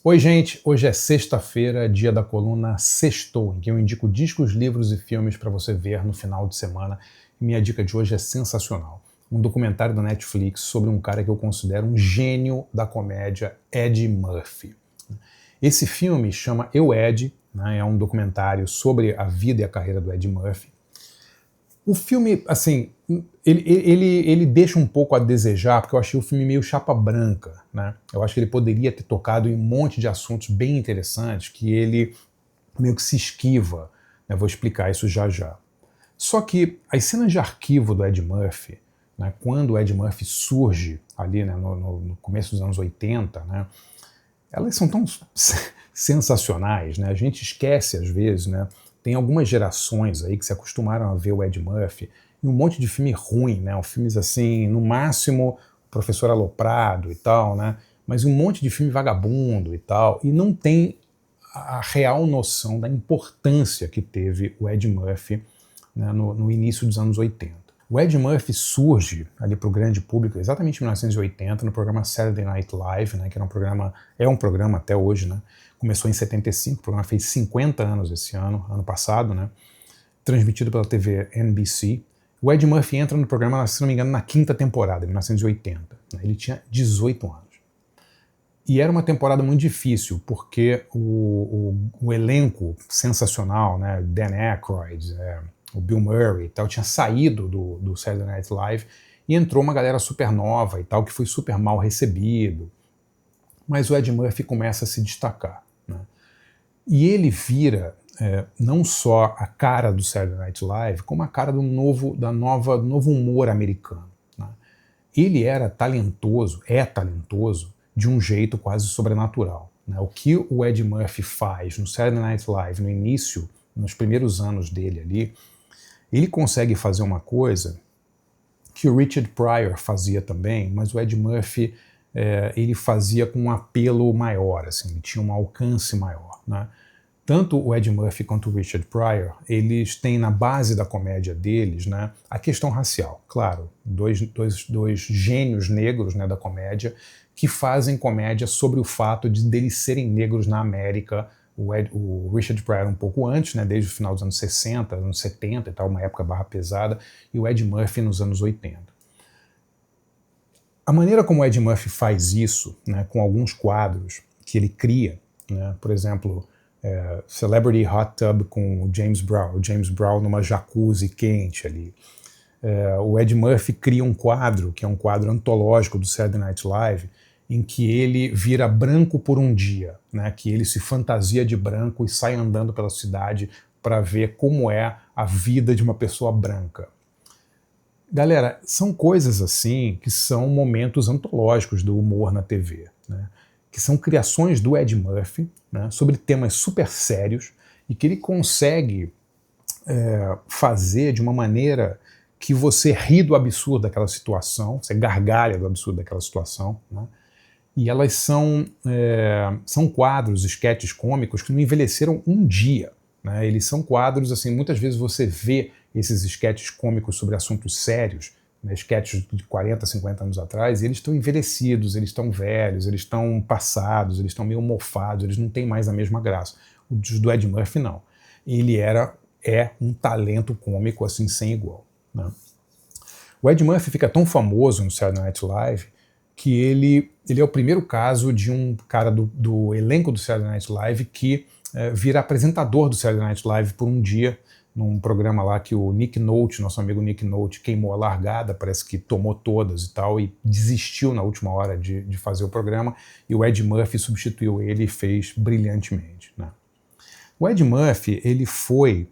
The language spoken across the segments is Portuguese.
Oi, gente! Hoje é sexta-feira, dia da coluna Sextou, em que eu indico discos, livros e filmes para você ver no final de semana. E minha dica de hoje é sensacional. Um documentário da Netflix sobre um cara que eu considero um gênio da comédia, Eddie Murphy. Esse filme chama Eu, Ed, né, é um documentário sobre a vida e a carreira do Eddie Murphy. O filme, assim, ele deixa um pouco a desejar, porque eu achei o filme meio chapa branca, né? Eu acho que ele poderia ter tocado em um monte de assuntos bem interessantes que ele meio que se esquiva, né? Vou explicar isso já já. Só que as cenas de arquivo do Ed Murphy, né, quando o Ed Murphy surge ali, né, no começo dos anos 80, né, elas são tão sensacionais, né? A gente esquece às vezes, né? Tem algumas gerações aí que se acostumaram a ver o Ed Murphy e um monte de filme ruim, né? Filmes assim, no máximo, Professor Aloprado e tal, né? Mas um monte de filme vagabundo e tal, e não tem a real noção da importância que teve o Ed Murphy, né, no início dos anos 80. O Ed Murphy surge ali para o grande público exatamente em 1980 no programa Saturday Night Live, né, que era um programa até hoje, né, começou em 75, o programa fez 50 anos esse ano passado, né, transmitido pela TV NBC. O Ed Murphy entra no programa, se não me engano, na quinta temporada, em 1980. Né, ele tinha 18 anos. E era uma temporada muito difícil, porque o elenco sensacional, né, Dan Aykroyd, o Bill Murray e tal, tinha saído do Saturday Night Live e entrou uma galera super nova e tal, que foi super mal recebido. Mas o Ed Murphy começa a se destacar, né? E ele vira não só a cara do Saturday Night Live, como a cara do novo humor americano, né? Ele era talentoso, é talentoso, de um jeito quase sobrenatural, né? O que o Ed Murphy faz no Saturday Night Live, no início, nos primeiros anos dele ali, ele consegue fazer uma coisa que o Richard Pryor fazia também, mas o Ed Murphy ele fazia com um apelo maior, assim, ele tinha um alcance maior, né? Tanto o Ed Murphy quanto o Richard Pryor, eles têm na base da comédia deles, né, a questão racial. Claro, dois gênios negros, né, da comédia que fazem comédia sobre o fato de deles serem negros na América. O Richard Pryor um pouco antes, né, desde o final dos anos 60, anos 70 e tal, uma época barra pesada, e o Ed Murphy nos anos 80. A maneira como o Ed Murphy faz isso, né, com alguns quadros que ele cria, né, por exemplo, Celebrity Hot Tub com o James Brown numa jacuzzi quente ali. O Ed Murphy cria um quadro, que é um quadro antológico do Saturday Night Live, em que ele vira branco por um dia, né, que ele se fantasia de branco e sai andando pela cidade para ver como é a vida de uma pessoa branca. Galera, são coisas assim que são momentos antológicos do humor na TV, né? Que são criações do Ed Murphy, né, sobre temas super sérios e que ele consegue fazer de uma maneira que você ri do absurdo daquela situação, você gargalha do absurdo daquela situação, né? E elas são quadros, esquetes cômicos que não envelheceram um dia, né? Eles são quadros, assim, muitas vezes você vê esses esquetes cômicos sobre assuntos sérios, né, esquetes de 40, 50 anos atrás, e eles estão envelhecidos, eles estão velhos, eles estão passados, eles estão meio mofados, eles não têm mais a mesma graça. O do Ed Murphy, não. Ele é um talento cômico assim sem igual, né? O Ed Murphy fica tão famoso no Saturday Night Live que ele é o primeiro caso de um cara do elenco do Saturday Night Live que vira apresentador do Saturday Night Live por um dia, num programa lá que o Nick Nolte, nosso amigo Nick Nolte, queimou a largada, parece que tomou todas e tal, e desistiu na última hora de fazer o programa, e o Ed Murphy substituiu ele e fez brilhantemente, né? O Ed Murphy, ele foi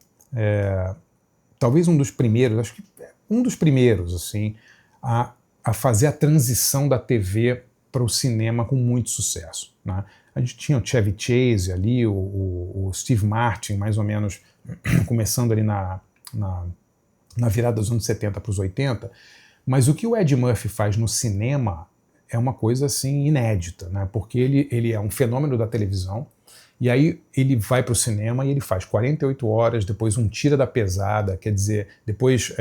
talvez um dos primeiros, acho que um dos primeiros, assim, a fazer a transição da TV para o cinema com muito sucesso, né? A gente tinha o Chevy Chase ali, o Steve Martin, mais ou menos começando ali na virada dos anos 70 para os 80, mas o que o Ed Murphy faz no cinema é uma coisa assim inédita, né? Porque ele é um fenômeno da televisão, e aí ele vai para o cinema e ele faz 48 horas, depois um Tira da Pesada, quer dizer, depois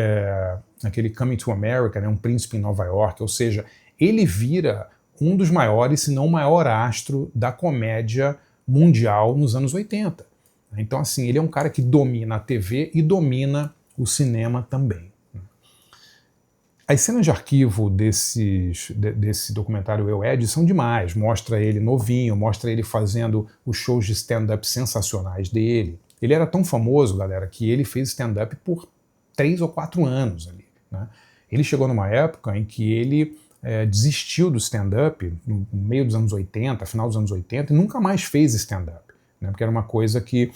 aquele Coming to America, né, Um Príncipe em Nova York, ou seja, ele vira um dos maiores, se não o maior astro da comédia mundial nos anos 80. Então, assim, ele é um cara que domina a TV e domina o cinema também. As cenas de arquivo desse documentário Eu, Ed são demais. Mostra ele novinho, mostra ele fazendo os shows de stand-up sensacionais dele. Ele era tão famoso, galera, que ele fez stand-up por 3 ou 4 anos ali, né? Ele chegou numa época em que ele desistiu do stand-up, no meio dos anos 80, final dos anos 80, e nunca mais fez stand-up, né? Porque era uma coisa que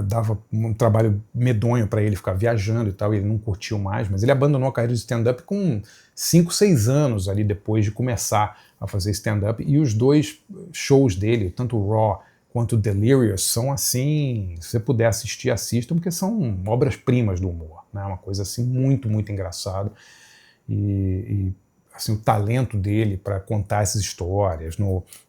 dava um trabalho medonho para ele ficar viajando e tal, e ele não curtiu mais, mas ele abandonou a carreira de stand-up com 5, 6 anos ali depois de começar a fazer stand-up, e os 2 shows dele, tanto o Raw quanto o Delirious, são assim, se você puder assistir, assistam, porque são obras-primas do humor, né? Uma coisa assim muito, muito engraçada, e assim, o talento dele para contar essas histórias.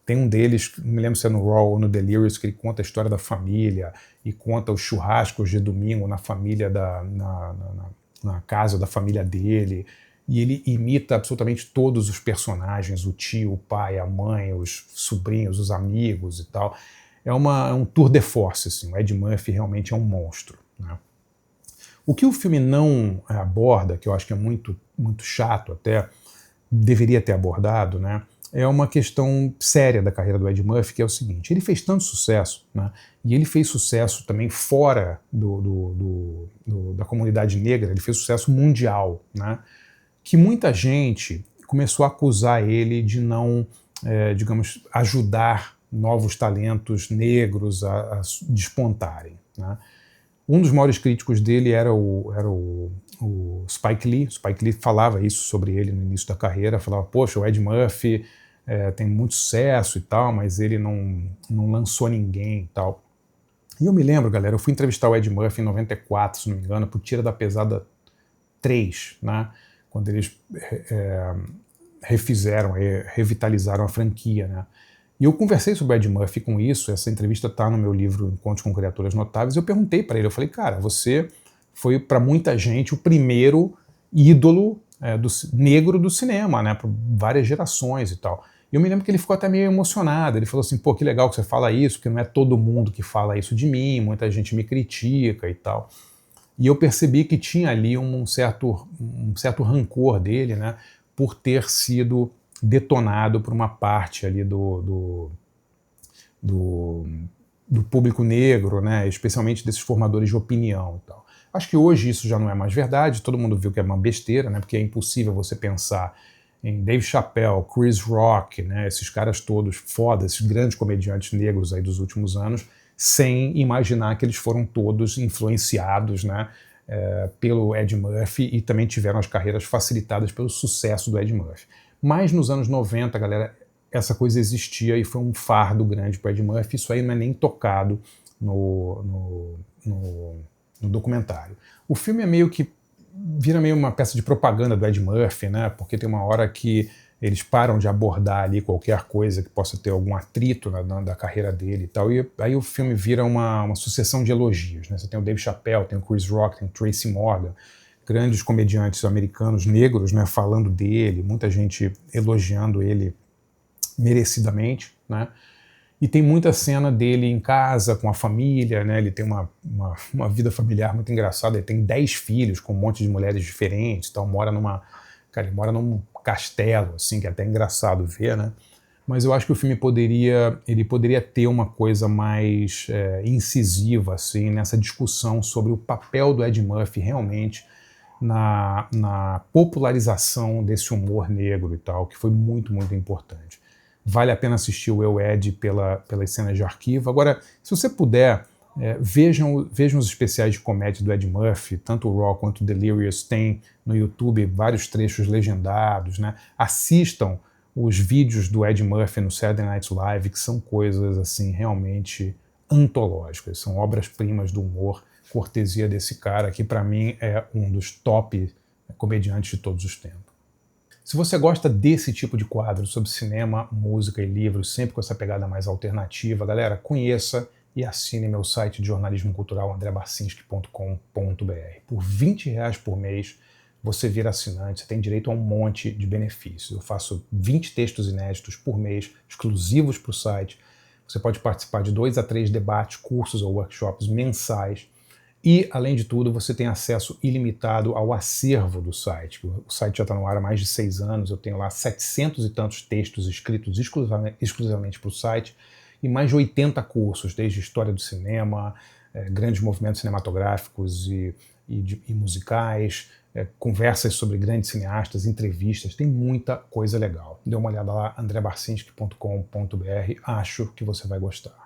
Tem um deles, não me lembro se é no Raw ou no Delirious, que ele conta a história da família e conta os churrascos de domingo na família na casa da família dele, e ele imita absolutamente todos os personagens, o tio, o pai, a mãe, os sobrinhos, os amigos e tal. É um tour de force, assim. O Ed Murphy realmente é um monstro, né? O que o filme não aborda, que eu acho que é muito, muito chato até, deveria ter abordado, né, é uma questão séria da carreira do Ed Murphy, que é o seguinte: ele fez tanto sucesso, né, e ele fez sucesso também fora da comunidade negra, ele fez sucesso mundial, né, que muita gente começou a acusar ele de não, digamos, ajudar novos talentos negros a despontarem, né. Um dos maiores críticos dele era o Spike Lee. O Spike Lee falava isso sobre ele no início da carreira, falava, poxa, o Ed Murphy tem muito sucesso e tal, mas ele não lançou ninguém e tal. E eu me lembro, galera, eu fui entrevistar o Ed Murphy em 94, se não me engano, pro Tira da Pesada 3, né, quando eles revitalizaram a franquia, né. E eu conversei sobre o Ed Murphy com isso, essa entrevista está no meu livro Encontros com Criaturas Notáveis, e eu perguntei para ele, eu falei, cara, você foi para muita gente o primeiro ídolo negro do cinema, né, por várias gerações e tal. E eu me lembro que ele ficou até meio emocionado, ele falou assim, pô, que legal que você fala isso, porque não é todo mundo que fala isso de mim, muita gente me critica e tal. E eu percebi que tinha ali um certo rancor dele, né, por ter sido detonado por uma parte ali do público negro, né, especialmente desses formadores de opinião e tal. Acho que hoje isso já não é mais verdade, todo mundo viu que é uma besteira, né, porque é impossível você pensar em Dave Chappelle, Chris Rock, né, esses caras todos foda, esses grandes comediantes negros aí dos últimos anos, sem imaginar que eles foram todos influenciados, né, pelo Ed Murphy, e também tiveram as carreiras facilitadas pelo sucesso do Ed Murphy. Mas nos anos 90, galera, essa coisa existia e foi um fardo grande para o Ed Murphy. Isso aí não é nem tocado no documentário. O filme vira meio uma peça de propaganda do Ed Murphy, né? Porque tem uma hora que eles param de abordar ali qualquer coisa que possa ter algum atrito da carreira dele e tal, e aí o filme vira uma sucessão de elogios, né? Você tem o Dave Chappelle, tem o Chris Rock, tem o Tracy Morgan, grandes comediantes americanos negros, né, falando dele, muita gente elogiando ele merecidamente, né? E tem muita cena dele em casa, com a família, né? Ele tem uma vida familiar muito engraçada, ele tem 10 filhos com um monte de mulheres diferentes, então ele mora num castelo, assim, que é até engraçado ver, né? Mas eu acho que o filme poderia ter uma coisa mais incisiva, assim, nessa discussão sobre o papel do Ed Murphy realmente na popularização desse humor negro e tal, que foi muito, muito importante. Vale a pena assistir o Eu, Ed pelas cenas de arquivo. Agora, se você puder, vejam os especiais de comédia do Ed Murphy, tanto o Raw quanto o Delirious, tem no YouTube vários trechos legendados, né? Assistam os vídeos do Ed Murphy no Saturday Night Live, que são coisas assim realmente antológicas, são obras-primas do humor, cortesia desse cara, que para mim é um dos top comediantes de todos os tempos. Se você gosta desse tipo de quadro sobre cinema, música e livros, sempre com essa pegada mais alternativa, galera, conheça e assine meu site de jornalismo cultural andrebarcinski.com.br. Por R$20 por mês, você vira assinante, você tem direito a um monte de benefícios. Eu faço 20 textos inéditos por mês, exclusivos para o site. Você pode participar de 2 a 3 debates, cursos ou workshops mensais. E, além de tudo, você tem acesso ilimitado ao acervo do site. O site já está no ar há mais de 6 anos, eu tenho lá 700 e tantos textos escritos exclusivamente para o site e mais de 80 cursos, desde história do cinema, grandes movimentos cinematográficos e musicais, conversas sobre grandes cineastas, entrevistas, tem muita coisa legal. Dê uma olhada lá, andrebarcinski.com.br, acho que você vai gostar.